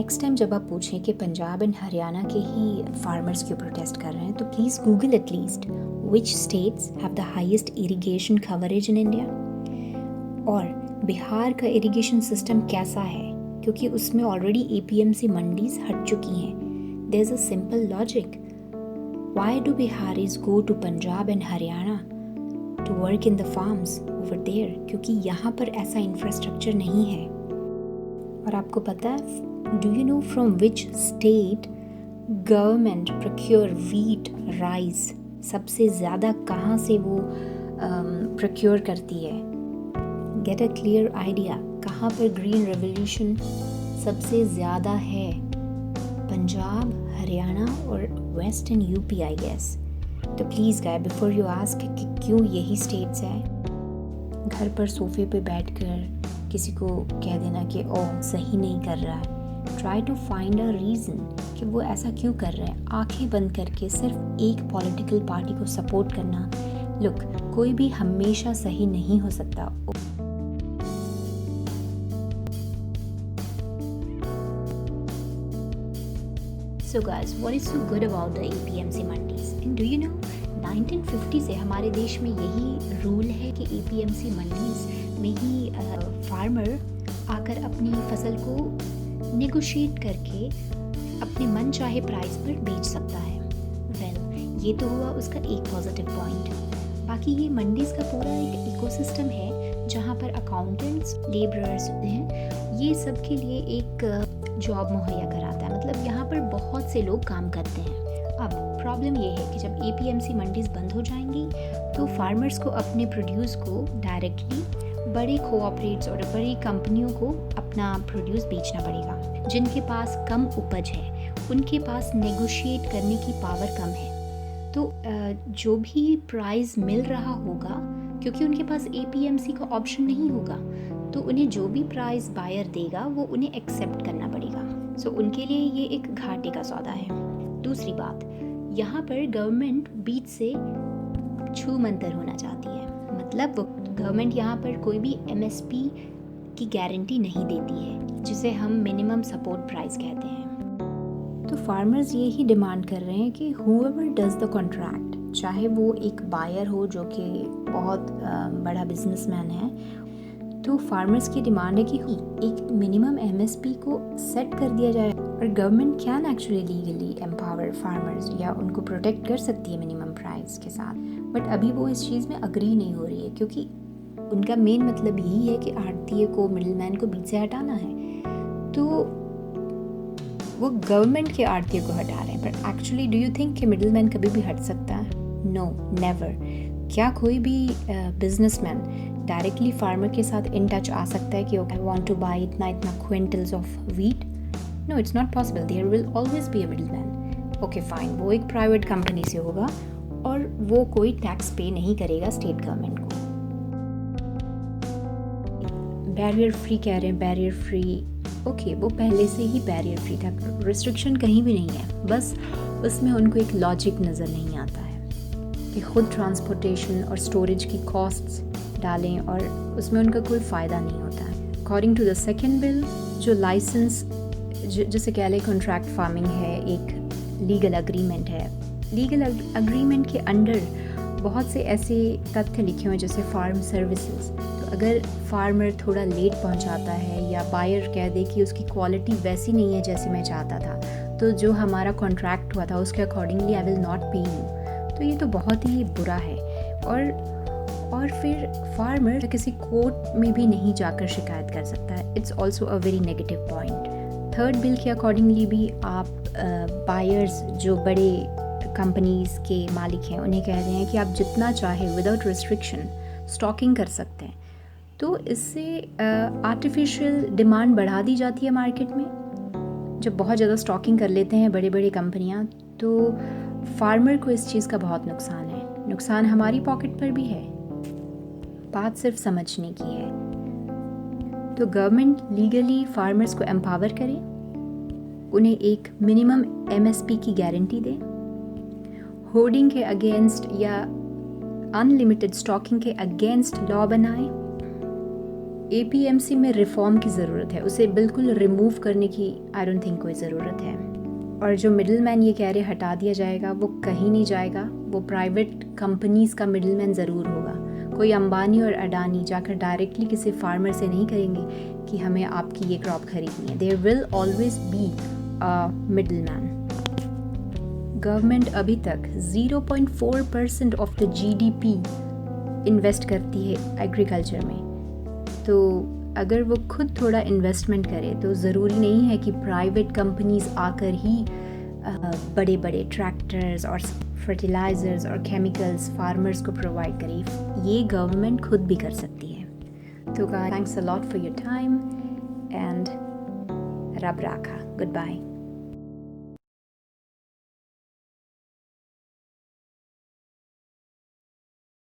Next time जब आप पूछें कि पंजाब एंड हरियाणा के ही फार्मर्स क्यों प्रोटेस्ट कर रहे हैं, तो please Google at least which states have the highest irrigation coverage in India, और बिहार का इरिगेशन सिस्टम कैसा है, क्योंकि उसमें ऑलरेडी एपीएमसी मंडीज हट चुकी हैं. There is a simple logic. Why do Biharis go to Punjab and Haryana to work in the farms over there? क्योंकि यहाँ पर ऐसा इंफ्रास्ट्रक्चर नहीं है. और आपको पता है, do you know from which state government procure wheat rice सबसे ज़्यादा कहाँ से वो प्रोक्योर करती है? Get a clear idea. कहाँ पर ग्रीन रेवोल्यूशन सबसे ज़्यादा है? पंजाब, हरियाणा और वेस्टर्न यूपी आई गेस. तो please guy, before you ask कि क्यों यही स्टेट्स है, घर पर सोफे पे बैठकर किसी को कह देना कि ओह सही नहीं कर रहा है. Try to find a reason कि वो ऐसा क्यों कर रहे हैं. आंखें बंद करके सिर्फ एक पॉलिटिकल पार्टी को सपोर्ट करना. लुक, कोई भी हमेशा सही नहीं हो सकता. So guys, what is so good about the APMC mandis? And do you know 1950 से हमारे देश में यही रूल है कि APMC मंडीज में ही फार्मर आकर अपनी फसल को नेगोशिएट करके अपने मन चाहे प्राइस पर बेच सकता है. ये तो हुआ उसका एक पॉजिटिव पॉइंट. बाकी ये मंडीज का पूरा एक इकोसिस्टम है जहाँ पर अकाउंटेंट्स, लेबरर्स हैं, ये सब के लिए एक जॉब मुहैया कराता है. मतलब यहाँ पर बहुत से लोग काम करते हैं. अब प्रॉब्लम ये है कि जब एपीएमसी मंडीज बंद हो जाएंगी तो फार्मर्स को अपने प्रोड्यूस को डायरेक्टली बड़े कोऑपरेट्स और बड़ी कंपनियों को अपना प्रोड्यूस बेचना पड़ेगा. जिनके पास कम उपज है, उनके पास नेगोशिएट करने की पावर कम है. तो जो भी प्राइस मिल रहा होगा, क्योंकि उनके पास एपीएमसी का ऑप्शन नहीं होगा, तो उन्हें जो भी प्राइस बायर देगा वो उन्हें एक्सेप्ट करना पड़ेगा. सो उनके लिए ये एक घाटे का सौदा है. दूसरी बात, यहाँ पर गवर्नमेंट बीच से छूमंतर होना चाहती है. मतलब गवर्नमेंट यहाँ पर कोई भी एमएसपी की गारंटी नहीं देती है, जिसे हम मिनिमम सपोर्ट प्राइस कहते हैं. तो फार्मर्स ये ही डिमांड कर रहे हैं कि हूएवर डज द कॉन्ट्रैक्ट, चाहे वो एक बायर हो जो कि बहुत बड़ा बिजनेसमैन है, तो फार्मर्स की डिमांड है कि एक मिनिमम एमएसपी को सेट कर दिया जाए. और government can actually legally empower farmers, या उनको प्रोटेक्ट कर सकती है मिनिमम प्राइस के साथ. बट अभी वो इस चीज़ में अग्री नहीं हो रही है, क्योंकि उनका मेन मतलब यही है कि आड़तिए को, मिडिलमैन को बीच से हटाना है. तो वो गवर्नमेंट के आड़तिए को हटा रहे हैं. पर एक्चुअली डू यू थिंक कि मिडिलमैन कभी भी हट सकता है? No, never. क्या कोई भी बिजनेसमैन डायरेक्टली फार्मर के साथ इन टच आ सकता है कि आई वांट टू बाय इतना quintals of wheat? No, it's not possible. There will always be a middleman. Okay fine, वो एक प्राइवेट कंपनी से होगा और वो कोई टैक्स पे नहीं करेगा स्टेट गवर्नमेंट को. बैरियर फ्री कह रहे हैं, बैरियर फ्री. ओके, वो पहले से ही बैरियर फ्री था. रिस्ट्रिक्शन कहीं भी नहीं है, बस उसमें उनको एक लॉजिक नज़र नहीं आता है कि खुद ट्रांसपोर्टेशन और स्टोरेज की कॉस्ट्स डालें, और उसमें उनका कोई फ़ायदा नहीं होता है. According to the second bill, जो लाइसेंस, जिसे कह लें कॉन्ट्रैक्ट फार्मिंग है, एक लीगल अग्रीमेंट है. लीगल अग्रीमेंट के अंडर बहुत से ऐसे तथ्य लिखे हुए जैसे फार्म सर्विसेज. तो अगर फार्मर थोड़ा लेट पहुंचाता है, या बायर कह दे कि उसकी क्वालिटी वैसी नहीं है जैसी मैं चाहता था, तो जो हमारा कॉन्ट्रैक्ट हुआ था उसके अकॉर्डिंगली आई विल नॉट पे यू. तो ये तो बहुत ही बुरा है. और फिर फार्मर किसी कोर्ट में भी नहीं जाकर शिकायत कर सकता है. It's also a very negative point. Third bill के अकॉर्डिंगली भी आप बायर्स, जो बड़े कंपनीज़ के मालिक हैं, उन्हें कह रहे हैं कि आप जितना चाहे विदाउट रिस्ट्रिक्शन स्टॉकिंग कर सकते हैं. तो इससे आर्टिफिशियल डिमांड बढ़ा दी जाती है मार्केट में. जब बहुत ज़्यादा स्टॉकिंग कर लेते हैं बड़े बड़े कंपनियां, तो फार्मर को इस चीज़ का बहुत नुकसान है. नुकसान हमारी पॉकेट पर भी है. बात सिर्फ समझने की है. तो गवर्नमेंट लीगली फार्मर्स को एम्पावर करे, उन्हें एक मिनिमम एमएसपी की गारंटी दे, होर्डिंग के अगेंस्ट या अनलिमिटेड स्टॉकिंग के अगेंस्ट लॉ बनाए, एपीएमसी में रिफॉर्म की ज़रूरत है, उसे बिल्कुल रिमूव करने की आई डोंट थिंक कोई ज़रूरत है। और जो मिडिल मैन ये कह रहे हटा दिया जाएगा, वो कहीं नहीं जाएगा। वो प्राइवेट कंपनीज़ का मिडिल मैन ज़रूर होगा। कोई अंबानी और अडानी जाकर डायरेक्टली किसी फार्मर से नहीं करेंगे कि हमें आपकी ये क्रॉप खरीदनी है। There will always be a middle man. Government अभी तक 0.4% ऑफ द जीडीपी इन्वेस्ट करती है एग्रीकल्चर में। तो अगर वो खुद थोड़ा इन्वेस्टमेंट करे तो ज़रूरी नहीं है कि प्राइवेट कंपनीज़ आकर ही बड़े बड़े ट्रैक्टर्स और फर्टिलाइज़र्स और केमिकल्स फार्मर्स को प्रोवाइड करें। ये गवर्नमेंट खुद भी कर सकती है। तो thanks a lot for your time and रब राखा। Good bye.